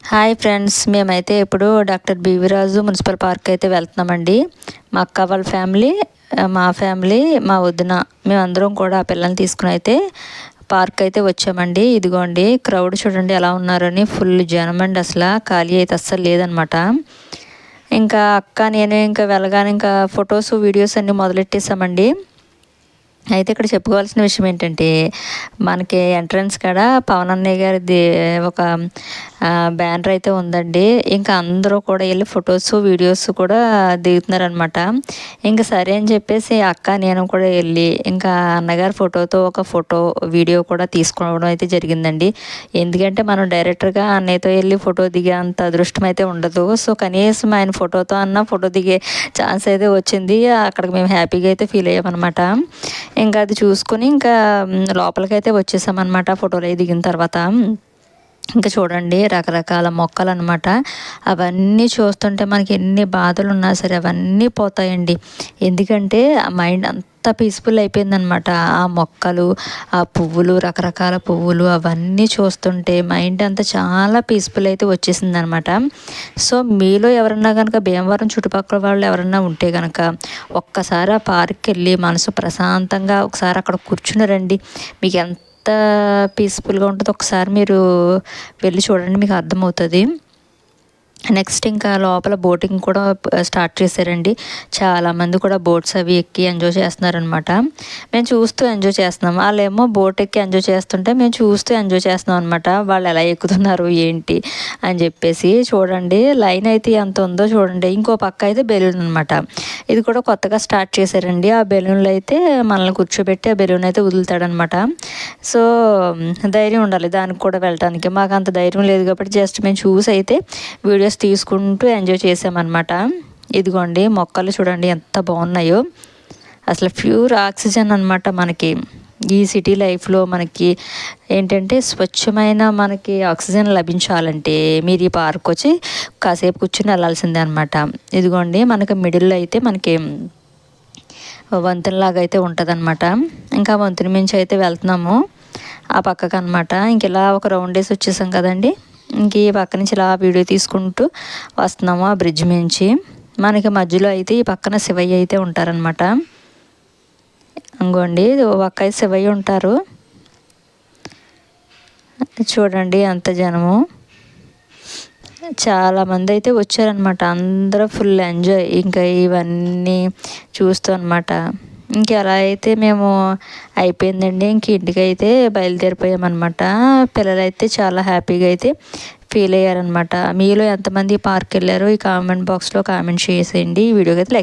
Hi friends, మేమైతే ఇప్పుడు doctor BV రాజు municipal park అయితే వెళ్తున్నామండి. మా అక్క వాళ్ళ ఫ్యామిలీ, మా ఫ్యామిలీ, మా వదిన, మేమందరం కూడా ఆ పిల్లల్ని తీసుకుని అయితే పార్క్ అయితే వచ్చామండి. ఇదిగోండి క్రౌడ్ చూడండి ఎలా ఉన్నారని, ఫుల్ జనం అండి, అసలు ఖాళీ అయితే అస్సలు లేదనమాట. ఇంకా అక్క నేను ఇంకా వెళ్ళగానే ఇంకా ఫొటోస్ వీడియోస్ అన్నీ మొదలెట్టేసామండి. అయితే ఇక్కడ చెప్పుకోవాల్సిన విషయం ఏంటంటే, మనకి ఎంట్రన్స్ కాడ పవన్ అన్నయ్య గారిది ఒక బ్యానర్ అయితే ఉందండి. ఇంకా అందరూ కూడా వెళ్ళి ఫొటోస్ వీడియోస్ కూడా దిగుతున్నారనమాట. ఇంకా సరే అని చెప్పేసి అక్క నేను కూడా వెళ్ళి ఇంకా అన్నగారి ఫోటోతో ఒక ఫోటో వీడియో కూడా తీసుకోవడం అయితే జరిగిందండి. ఎందుకంటే మనం డైరెక్టర్గా అన్నయ్యతో వెళ్ళి ఫోటో దిగే అంత అదృష్టం అయితే ఉండదు. సో కనీసం ఆయన ఫోటోతో అన్న ఫోటో దిగే ఛాన్స్ అయితే వచ్చింది. అక్కడికి మేము హ్యాపీగా అయితే ఫీల్ అయ్యామన్నమాట. ఇంకా అది చూసుకుని ఇంకా లోపలికైతే వచ్చేసామన్నమాట ఫోటోలు అవి దిగిన తర్వాత. ఇంకా చూడండి రకరకాల మొక్కలు అనమాట. అవన్నీ చూస్తుంటే మనకి ఎన్ని బాధలు ఉన్నా సరే అవన్నీ పోతాయండి. ఎందుకంటే ఆ మైండ్ అంతా పీస్ఫుల్ అయిపోయిందనమాట. ఆ మొక్కలు, ఆ పువ్వులు, రకరకాల పువ్వులు అవన్నీ చూస్తుంటే మైండ్ అంతా చాలా పీస్ఫుల్ అయితే వచ్చేసిందనమాట. సో మీలో ఎవరన్నా కనుక భీమవరం చుట్టుపక్కల వాళ్ళు ఎవరన్నా ఉంటే కనుక ఒక్కసారి ఆ పార్క్కి వెళ్ళి మనసు ప్రశాంతంగా ఒకసారి అక్కడ కూర్చుని రండి. మీకు ఎంత పీస్ఫుల్గా ఉంటుందో ఒకసారి మీరు వెళ్ళి చూడండి, మీకు అర్థమవుతుంది. నెక్స్ట్ ఇంకా లోపల బోటింగ్ కూడా స్టార్ట్ చేశారండి. చాలామంది కూడా బోట్స్ అవి ఎక్కి ఎంజాయ్ చేస్తున్నారనమాట. మేము చూస్తూ ఎంజాయ్ చేస్తున్నాం. వాళ్ళేమో బోట్ ఎక్కి ఎంజాయ్ చేస్తుంటే మేము చూస్తూ ఎంజాయ్ చేస్తున్నాం అనమాట. వాళ్ళు ఎలా ఎక్కుతున్నారు ఏంటి అని చెప్పేసి చూడండి. లైన్ అయితే ఎంత ఉందో చూడండి. ఇంకో పక్క అయితే బెలూన్ అనమాట. ఇది కూడా కొత్తగా స్టార్ట్ చేశారండి. ఆ బెలూన్లు అయితే మనల్ని కూర్చోబెట్టి ఆ బెలూన్ అయితే వదులుతాడనమాట. సో ధైర్యం ఉండాలి దానికి కూడా వెళ్ళటానికి. మాకు అంత ధైర్యం లేదు కాబట్టి జస్ట్ మేము చూసి అయితే వీడియోస్ తీసుకుంటూ ఎంజాయ్ చేసామన్నమాట. ఇదిగోండి మొక్కలు చూడండి ఎంత బాగున్నాయో. అసలు ప్యూర్ ఆక్సిజన్ అనమాట మనకి. ఈ సిటీ లైఫ్లో మనకి ఏంటంటే స్వచ్ఛమైన మనకి ఆక్సిజన్ లభించాలంటే మీరు ఈ పార్క్ వచ్చి కాసేపు కూర్చుని వెళ్ళాల్సిందే అనమాట. ఇదిగోండి మనకి మిడిల్లో అయితే మనకి వంతెనలాగా అయితే ఉంటుంది అనమాట. ఇంకా వంతెన మించి అయితే వెళ్తున్నాము ఆ పక్కకు అనమాట. ఇంక ఇలా ఒక రౌండ్ వేసి వచ్చేసాం కదండి. ఇంక ఈ పక్క నుంచి ఇలా వీడియో తీసుకుంటూ వస్తున్నాము ఆ బ్రిడ్జ్ మించి. మనకి మధ్యలో అయితే ఈ పక్కన శివయ్య అయితే ఉంటారనమాట. ఇంకోండి ఒక్క శివయ్య ఉంటారు. చూడండి అంత జనము, చాలామంది అయితే వచ్చారనమాట. అందరూ ఫుల్ ఎంజాయ్ ఇంకా ఇవన్నీ చూస్తూ అనమాట. ఇంక అలా అయితే మేము అయిపోయిందండి. ఇంక ఇంటికి అయితే బయలుదేరిపోయామన్నమాట. పిల్లలైతే చాలా హ్యాపీగా అయితే ఫీల్ అయ్యారనమాట. మీలో ఎంతమంది పార్క్ వెళ్ళారో ఈ కామెంట్ బాక్స్లో కామెంట్ చేసేయండి. ఈ వీడియోకి అయితే లైక్